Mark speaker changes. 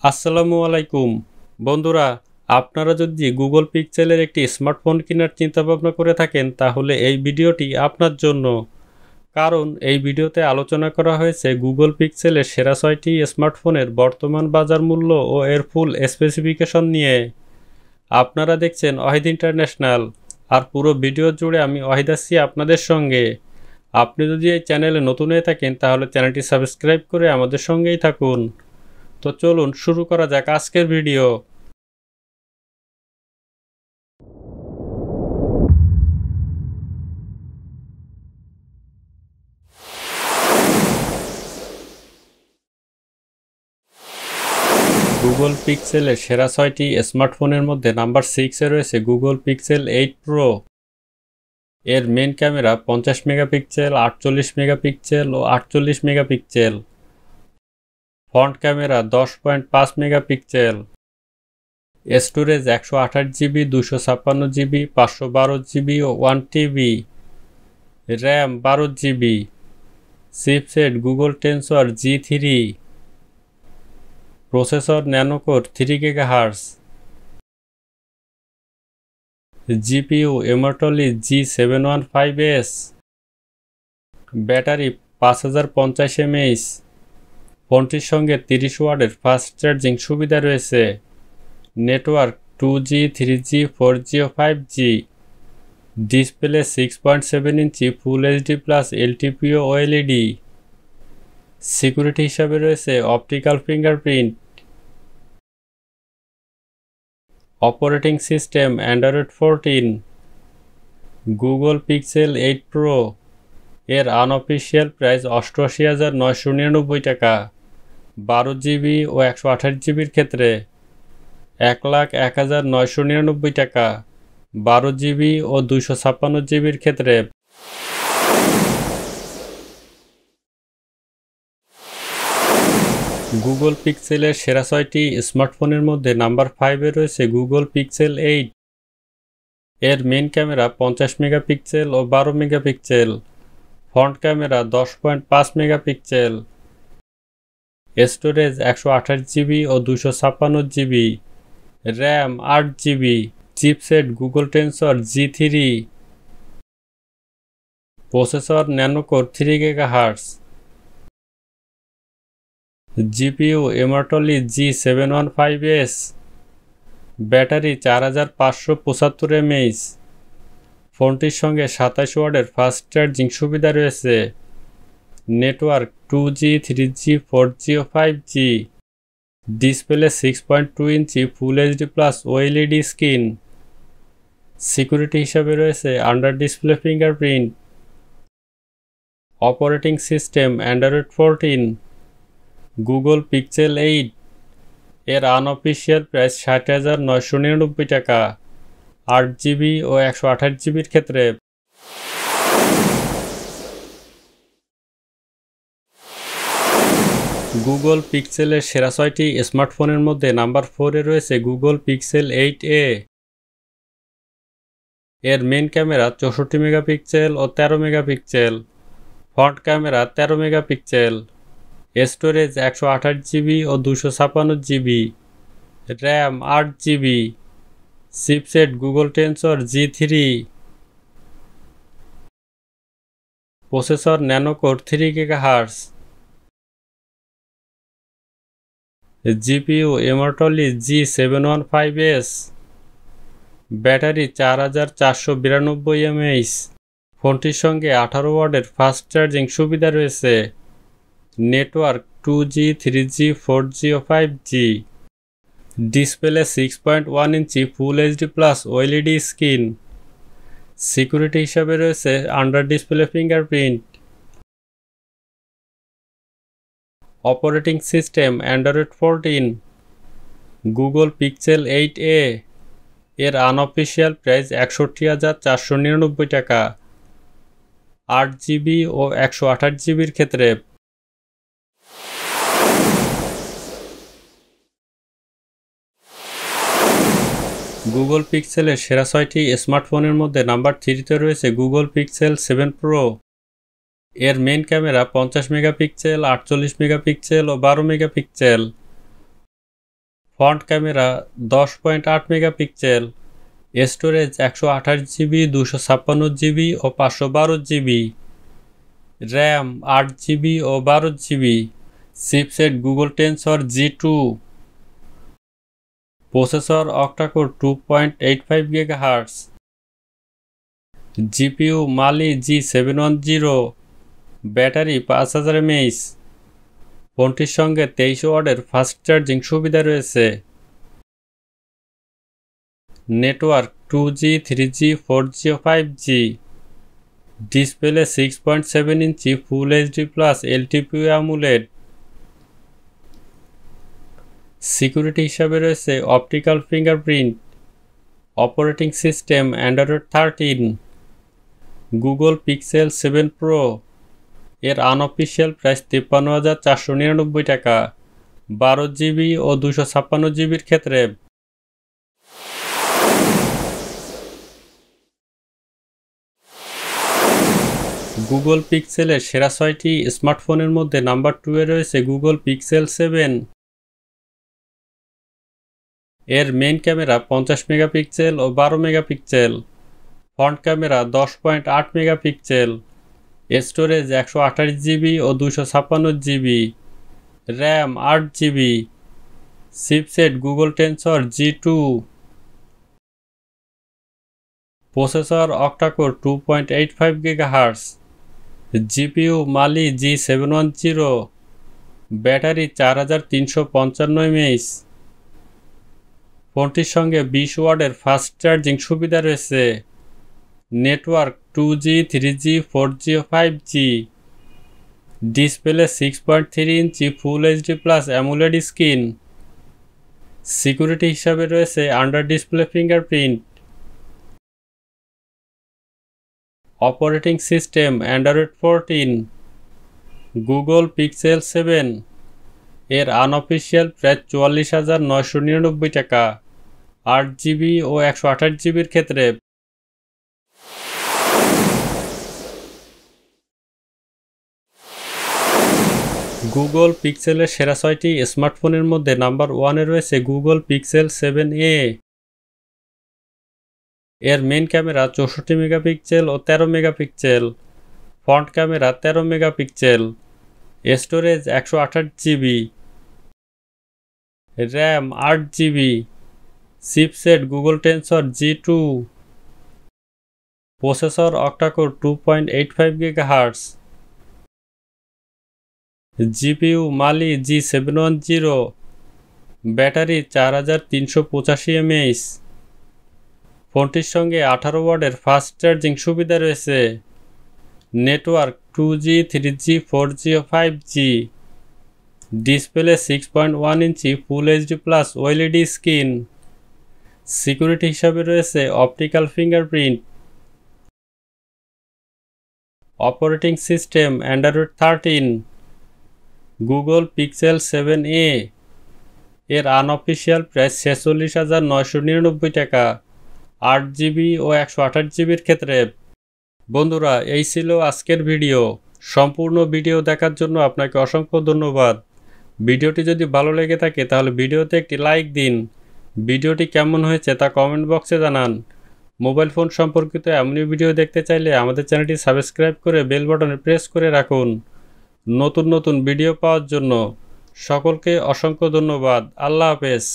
Speaker 1: আসসালামু আলাইকুম বন্ধুরা, আপনারা যদি গুগল পিক্সেলের একটি স্মার্টফোন কেনার চিন্তাভাবনা করে থাকেন তাহলে এই ভিডিওটি আপনার জন্য। কারণ এই ভিডিওতে আলোচনা করা হয়েছে গুগল পিক্সেলের সেরা 6টি স্মার্টফোনের বর্তমান বাজার মূল্য ও এর ফুল স্পেসিফিকেশন নিয়ে। আপনারা দেখছেন ওয়াহিদ ইন্টারন্যাশনাল, আর পুরো ভিডিও জুড়ে আমি ওয়াহিদ আছি আপনাদের সঙ্গে। আপনি যদি এই চ্যানেলে নতুন হয়ে থাকেন তাহলে চ্যানেলটি সাবস্ক্রাইব করে আমাদের সঙ্গেই থাকুন। তো চলুন শুরু করা যাক আজকের ভিডিও। গুগল পিক্সেলের সেরা 6টি স্মার্টফোনের মধ্যে নাম্বার 6-এ রয়েছে গুগল পিক্সেল 8 প্রো। এর মেন ক্যামেরা 50 মেগাপিক্সেল, 48 মেগাপিক্সেল ও 48 megapixel. Front camera 10.5 megapixel. Storage 128 GB, 256 GB, 512 GB ও 1 TB. RAM 12 GB. Chipset Google Tensor G3। Processor nonacore 3 GHz। GPU Immortalis G715S। Battery 5050 mAh। ফোনটির সঙ্গে 30 ওয়াটের fast charging সুবিধা রয়েছে। Network 2G, 3G, 4G ও 5G। Display 6.7 inch full HD plus LTPO OLED. Security হিসাবে রয়েছে optical fingerprint. Operating system Android 14। Google Pixel 8 Pro এর unofficial price 88,999 টাকা। 12 জিবি ও 128 জিবির ক্ষেত্রে 1,01,999 টাকা। 12 জিবি ও 256 জিবির ক্ষেত্রে গুগল পিক্সেলের সেরা 6টি স্মার্টফোনের মধ্যে নাম্বার 5-এ রয়েছে গুগল পিক্সেল 8। এর মেন ক্যামেরা 50 মেগাপিক্সেল ও 12 megapixel. Front camera 10.5 megapixel. Storage 128 GB ও 256 GB. RAM 8 GB. Chipset Google Tensor G3। Processor nonacore 3 GHz। GPU Immortalis G715S। Battery 4575 mAh। ফোনটির সঙ্গে 27 ওয়াটের ফাস্ট চার্জিং সুবিধা রয়েছে। নেটওয়ার্ক 2G, 3G, 4G ও 5G। Display 6.2 inch full HD plus OLED screen. Security হিসাবে রয়েছে under display fingerprint. Operating system Android 14। Google Pixel 8 এর unofficial price 60,999 টাকা। 8 জিবি ও 128 জিবির ক্ষেত্রে গুগল পিক্সেলের সেরা 6টি স্মার্টফোনের মধ্যে নাম্বার 4-এ রয়েছে গুগল পিক্সেল 8a। এর মেন ক্যামেরা 64 মেগাপিক্সেল ও 13 megapixel. Front camera 13 megapixel. Storage 128 GB ও 256 GB. RAM 8 GB. Chipset Google Tensor G3। Processor nonacore 3 GHz। GPU Immortalis G715S। Battery 4492 mAh। ফোনটির সঙ্গে 18 ওয়াটের ফাস্ট চার্জিং সুবিধা রয়েছে। নেটওয়ার্ক 2G, 3G, 4G ও 5G। Display 6.1 inch full HD plus OLED screen. Security হিসাবে রয়েছে under display fingerprint. Operating system Android 14। Google Pixel 8a এর unofficial price 61,499 টাকা। 8 জিবি ও 128 জিবির ক্ষেত্রে গুগল পিক্সেলের সেরা 6টি স্মার্টফোনের মধ্যে নাম্বার 3-তে রয়েছে গুগল পিক্সেল 7 প্রো। এর মেন ক্যামেরা 50 মেগাপিক্সেল, 48 মেগাপিক্সেল ও 12 megapixel. Front camera 10.8 megapixel, storage 128 GB, 256 GB ও 512 জিবি, র্যাম 8 জিবি ও 12 GB, chipset Google Tensor G2, processor octa-core 2.85 GHz, GPU Mali G710, battery 5000 mAh। ফোনটির সঙ্গে 23 ওয়াটের fast charging সুবিধা রয়েছে। Network 2G, 3G, 4G ও 5G। Display 6.7 inch full HD plus LTPO AMOLED. Security হিসাবে রয়েছে optical fingerprint. Operating system Android 13। Google Pixel 7 Pro, এর unofficial price 53,499 টাকা 12 জিবি ও 256 জিবির ক্ষেত্রে। গুগল পিক্সেলের সেরা 6টি স্মার্টফোনের মধ্যে নাম্বার 2-এ রয়েছে গুগল পিক্সেল 7। এর মেইন ক্যামেরা 50 মেগাপিক্সেল ও 12 megapixel, front camera 10.8 megapixel, storage 128 GB ও 256 GB, RAM 8 GB, chipset Google Tensor G2, processor octa-core 2.85 GHz, GPU Mali G710, battery 4355 mAh। ফোনটির সঙ্গে 20 ওয়াটের ফাস্ট চার্জিং সুবিধা রয়েছে। নেটওয়ার্ক 2G, 3G, 4G ও 5G। Display 6.3 inch full HD plus AMOLED screen. Security হিসাবে রয়েছে under display fingerprint. Operating system Android 14। Google Pixel 7, এর unofficial price 44,999 টাকা 8 জিবি ও 128 জিবির ক্ষেত্রে। গুগল পিক্সেলের সেরা 6টি স্মার্টফোনের মধ্যে নাম্বার 1-এ রয়েছে গুগল পিক্সেল 7a। এর মেইন ক্যামেরা 64 মেগাপিক্সেল ও 13 megapixel, front camera 13 megapixel, storage 128 GB, RAM 8 GB, chipset Google Tensor G2, processor octa-core 2.85 GHz, GPU Mali G710, battery 4385 mAh। ফোনটির সঙ্গে 18 ওয়াটের ফাস্ট চার্জিং সুবিধা রয়েছে। নেটওয়ার্ক 2G, 3G, 4G ও 5G। Display 6.1 inch full HD plus OLED screen. Security হিসাবে রয়েছে optical fingerprint. Operating system Android 13। Google Pixel 7a, এর unofficial price 46,999 টাকা 8 জিবি ও 128 জিবির ক্ষেত্রে। বন্ধুরা, এই ছিল আজকের ভিডিও। সম্পূর্ণ ভিডিও দেখার জন্য আপনাকে অসংখ্য ধন্যবাদ। ভিডিওটি যদি ভালো লেগে থাকে তাহলে ভিডিওতে একটি লাইক দিন। ভিডিওটি কেমন হয়েছে তা কমেন্ট বক্সে জানান। মোবাইল ফোন সম্পর্কিত এমনই ভিডিও দেখতে চাইলে আমাদের চ্যানেলটি সাবস্ক্রাইব করে বেল বাটনে প্রেস করে রাখুন নতুন নতুন ভিডিও পাওয়ার জন্য। সকলকে অসংখ্য ধন্যবাদ। আল্লাহ হাফেজ।